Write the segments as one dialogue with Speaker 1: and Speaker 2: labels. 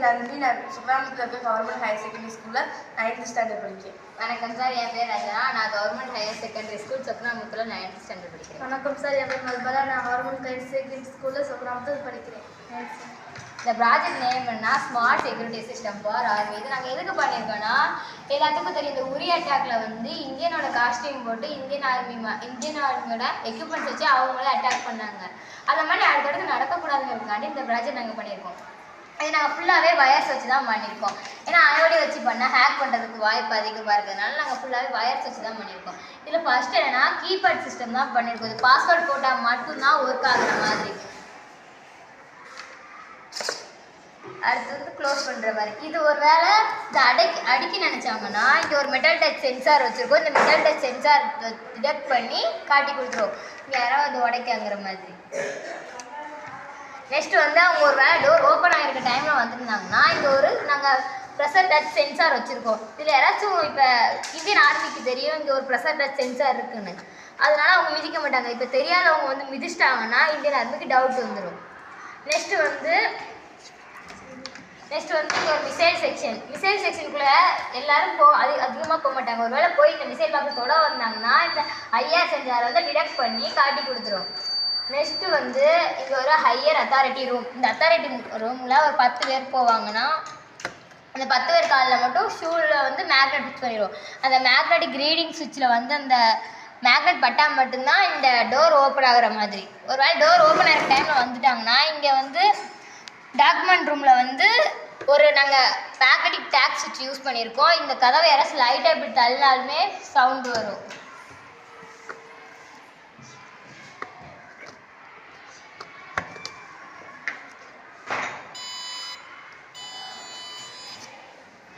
Speaker 1: நந்தினி. நான் சுப்ராமத்தில் இருக்க government higher secondary ஸ்கூலில் 9th ஸ்டாண்டர்ட் படிக்கிறேன்.
Speaker 2: வணக்கம் சார், என் பேர் ரஜனா. நான் கவர்மெண்ட் ஹையர் செகண்டரி ஸ்கூல் சுப்ராமத்தில் 9th ஸ்டாண்டர்ட் படிக்கிறேன்.
Speaker 3: வணக்கம் சார், என் பேர் மல்பரா. நான் கவர்மெண்ட் ஹையர் செகண்டரி ஸ்கூலில் சுப்ராமத்தில் படிக்கிறேன்.
Speaker 2: இந்த ப்ராஜெக்ட் நேம் என்ன, smart security system for army. இது நாங்கள் எதுக்கு பண்ணியிருக்கோன்னா, எல்லாத்துக்கும் தெரியும், இந்த உரி அட்டாக்ல வந்து இந்தியனோட காஸ்டியூம் போட்டு இந்தியன் ஆர்மியோட எக்யூப்மெண்ட்ஸ் வச்சு அவங்களே அட்டாக் பண்ணாங்க. அந்த மாதிரி அடுத்தடுத்து நடக்கக்கூடாதுங்கிறதுக்காண்டி இந்த ப்ராஜெக்ட் நாங்கள் பண்ணியிருக்கோம். இது நாங்கள் ஃபுல்லாகவே வயர்ஸ் வச்சு தான் பண்ணியிருக்கோம். ஏன்னா ஐஓடி வச்சு பண்ணால் ஹேக் பண்ணுறதுக்கு வாய்ப்பு அதிகமாக இருக்கிறதுனால நாங்கள் ஃபுல்லாகவே வயர்ஸ் வச்சு தான் பண்ணியிருக்கோம். இதில் ஃபஸ்ட்டு என்னென்னா கீபேட் சிஸ்டம் தான் பண்ணியிருக்கோம். இது பாஸ்வேர்ட் போட்டால் மட்டும்தான் ஒர்க் ஆகுற மாதிரி. அடுத்து வந்து க்ளோஸ் பண்ணுற மாதிரி. இது ஒரு வேளை இந்த அடிக்க நினச்சாங்கன்னா இங்கே ஒரு மெட்டல் டச் சென்சார் வச்சுருக்கோம். இந்த மெட்டல் டச் சென்சார் டிடெக்ட் பண்ணி காட்டி கொடுத்துருவோம் இங்கே யாராவது உடைக்காங்கிற மாதிரி. நெக்ஸ்ட் வந்து அவங்க ஒரு வேளை டோர் ஓப்பன் ஆகிருக்க டைமில் வந்துருந்தாங்கன்னா இங்கே ஒரு நாங்கள் ப்ரெஷர் டச் சென்சார் வச்சுருக்கோம். இதில் யாராச்சும் இப்போ இந்தியன் ஆர்மிக்கு தெரியும் இங்கே ஒரு ப்ரெஷர் டச் சென்சார் இருக்குன்னு, அதனால அவங்க மிதிக்க மாட்டாங்க. இப்போ தெரியாதவங்க வந்து மிதிச்சிட்டாங்கன்னா இந்தியன் ஆர்மிக்கு டவுட் வந்துடும். நெக்ஸ்ட்டு வந்து இங்கே ஒரு மிசைல் செக்ஷனுக்குள்ளே எல்லோரும் அதிகமாக போக மாட்டாங்க. ஒரு வேளை போய் இந்த மிசைல் பார்க்க தொட வந்தாங்கன்னா இந்த ஐஆர் சென்சாரை வந்து டிடெக்ட் பண்ணி காட்டி கொடுத்துரும். நெக்ஸ்ட்டு வந்து இங்கே ஒரு ஹையர் அத்தாரிட்டி ரூம். இந்த அத்தாரிட்டி ரூமில் ஒரு 10 பேர் போவாங்கன்னா அந்த 10 பேர் காலில் மட்டும் ஷூவில் வந்து மேக்னெட் ஃபிக்ஸ் பண்ணிடுவோம். அந்த மேக்னெட்டிக் ரீடிங் சுவிட்சில் வந்து அந்த மேக்னெட் பட்டால் மட்டும்தான் இந்த டோர் ஓப்பன் ஆகிற மாதிரி. ஒரு வேளை டோர் ஓப்பன் ஆகிற டைமில் வந்துட்டாங்கன்னா இங்கே வந்து டாக்குமெண்ட் ரூமில் வந்து ஒரு நாங்கள் மேக்னெட்டிக் டேக் சுவிட்ச் யூஸ் பண்ணியிருக்கோம். இந்த கதவை யாராச்சும் லைட்டாக இப்படி தள்ளினாலுமே சவுண்டு வரும்.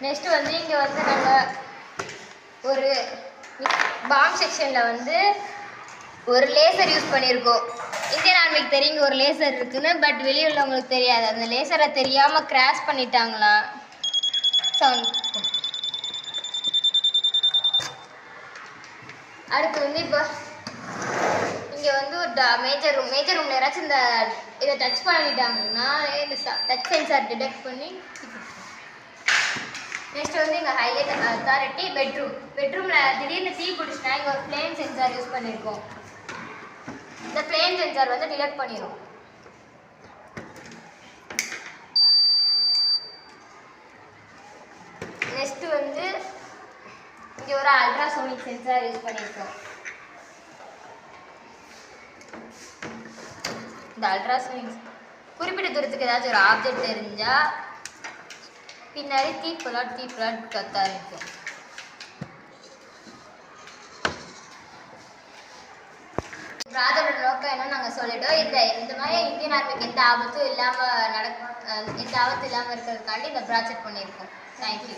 Speaker 2: நெக்ஸ்ட்டு வந்து இங்கே வந்து நாங்கள் ஒரு பாம் செக்ஷனில் வந்து ஒரு லேசர் யூஸ் பண்ணியிருக்கோம். இந்தியன் ஆர்மிக்கு தெரியும் இங்கே ஒரு லேசர் இருக்குன்னு, பட் வெளியே உள்ளவங்களுக்கு தெரியாது. அந்த லேசரை தெரியாமல் கிராஷ் பண்ணிட்டாங்களா சவுண்ட். அடுத்து வந்து இப்போ இங்கே வந்து ஒரு மேஜர் ரூமில் யாராச்சும் இதை டச் பண்ணிட்டாங்கன்னா இந்த டச் சென்சார் டிடெக்ட் பண்ணி. நெக்ஸ்ட் வந்து இங்கே ஹையர் அத்தாரிட்டி பெட்ரூமில் திடீர்னு தீ பிடிச்சினா இங்கே ஒரு ஃப்ளேம் சென்சார் யூஸ் பண்ணியிருக்கோம். இந்த ஃப்ளேம் சென்சார் வந்து டிடெக்ட் பண்ணிடும். நெக்ஸ்ட் வந்து இங்கே ஒரு அல்ட்ராசோனிக் சென்சார் யூஸ் பண்ணியிருக்கோம். இந்த அல்ட்ராசோனிக் குறிப்பிட்ட தூரத்துக்கு ஏதாச்சும் ஒரு ஆப்ஜெக்ட் தெரிஞ்சால் பின்னாடி தீ பிளாட் கத்த ஆரம்பிக்கும். ப்ராஜெக்டோட நோக்கம் என்னன்னு நாங்கள் சொல்லிட்டோம். இந்த மாதிரி இந்தியன் ஆர்மிக்கு எந்த ஆபத்தும் இல்லாமல் இருக்கிறதுக்காண்டி இந்த ப்ராஜெக்ட் பண்ணியிருக்கோம். தேங்க்யூ.